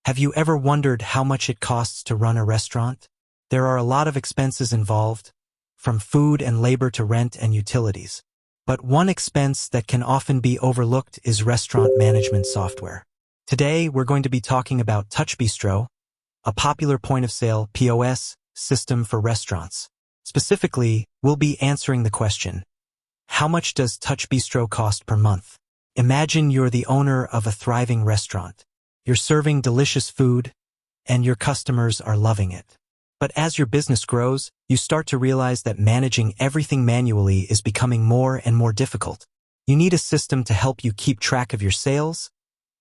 Have you ever wondered how much it costs to run a restaurant? There are a lot of expenses involved, from food and labor to rent and utilities. But one expense that can often be overlooked is restaurant management software. Today, we're going to be talking about TouchBistro, a popular point-of-sale POS system for restaurants. Specifically, we'll be answering the question, how much does TouchBistro cost per month? Imagine you're the owner of a thriving restaurant. You're serving delicious food, and your customers are loving it. But as your business grows, you start to realize that managing everything manually is becoming more and more difficult. You need a system to help you keep track of your sales,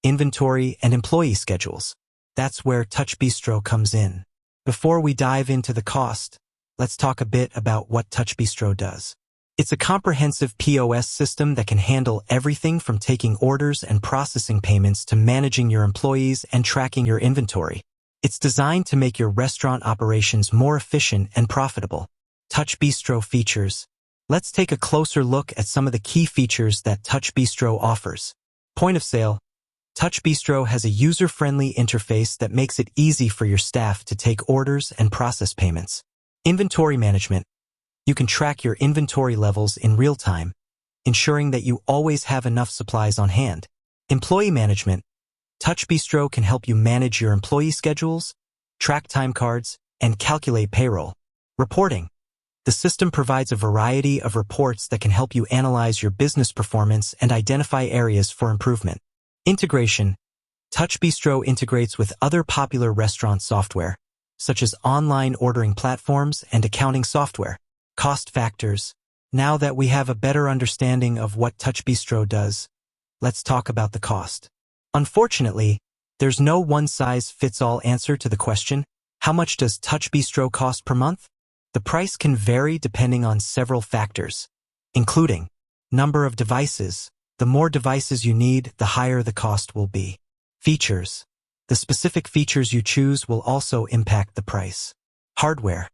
inventory, and employee schedules. That's where TouchBistro comes in. Before we dive into the cost, let's talk a bit about what TouchBistro does. It's a comprehensive POS system that can handle everything from taking orders and processing payments to managing your employees and tracking your inventory. It's designed to make your restaurant operations more efficient and profitable. TouchBistro features. Let's take a closer look at some of the key features that TouchBistro offers. Point of sale. TouchBistro has a user-friendly interface that makes it easy for your staff to take orders and process payments. Inventory management. You can track your inventory levels in real time, ensuring that you always have enough supplies on hand. Employee management. TouchBistro can help you manage your employee schedules, track time cards, and calculate payroll. Reporting. The system provides a variety of reports that can help you analyze your business performance and identify areas for improvement. Integration. TouchBistro integrates with other popular restaurant software, such as online ordering platforms and accounting software. Cost factors. Now that we have a better understanding of what TouchBistro does, let's talk about the cost. Unfortunately, there's no one-size-fits-all answer to the question, how much does TouchBistro cost per month? The price can vary depending on several factors, including number of devices. The more devices you need, the higher the cost will be. Features. The specific features you choose will also impact the price. Hardware.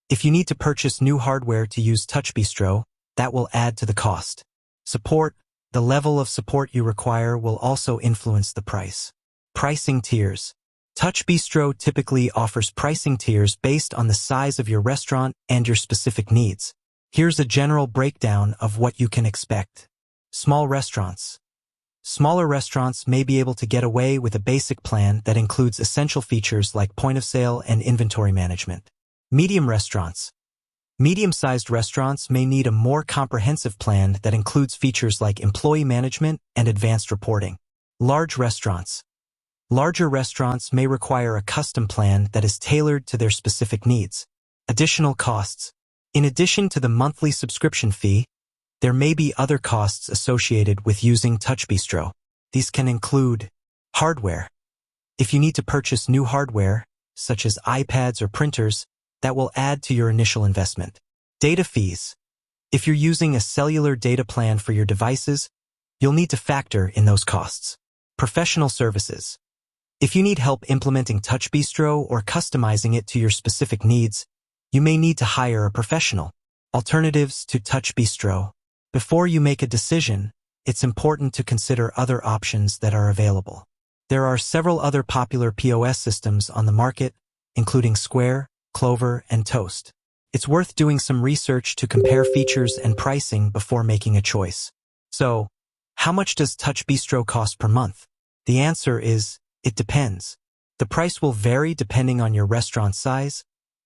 If you need to purchase new hardware to use TouchBistro, that will add to the cost. Support. The level of support you require will also influence the price. Pricing tiers. TouchBistro typically offers pricing tiers based on the size of your restaurant and your specific needs. Here's a general breakdown of what you can expect. Small restaurants. Smaller restaurants may be able to get away with a basic plan that includes essential features like point of sale and inventory management. Medium restaurants. Medium-sized restaurants may need a more comprehensive plan that includes features like employee management and advanced reporting. Large restaurants. Larger restaurants may require a custom plan that is tailored to their specific needs. Additional costs. In addition to the monthly subscription fee, there may be other costs associated with using TouchBistro. These can include hardware. If you need to purchase new hardware, such as iPads or printers, that will add to your initial investment. Data fees. If you're using a cellular data plan for your devices, you'll need to factor in those costs. Professional services. If you need help implementing TouchBistro or customizing it to your specific needs, you may need to hire a professional. Alternatives to TouchBistro. Before you make a decision, it's important to consider other options that are available. There are several other popular POS systems on the market, including Square, Clover, and Toast. It's worth doing some research to compare features and pricing before making a choice. So, how much does TouchBistro cost per month? The answer is, it depends. The price will vary depending on your restaurant size,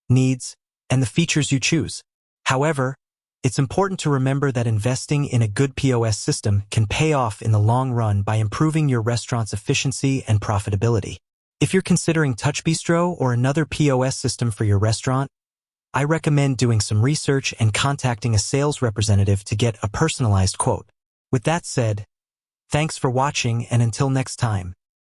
needs, and the features you choose. However, it's important to remember that investing in a good POS system can pay off in the long run by improving your restaurant's efficiency and profitability. If you're considering TouchBistro or another POS system for your restaurant, I recommend doing some research and contacting a sales representative to get a personalized quote. With that said, thanks for watching, and until next time.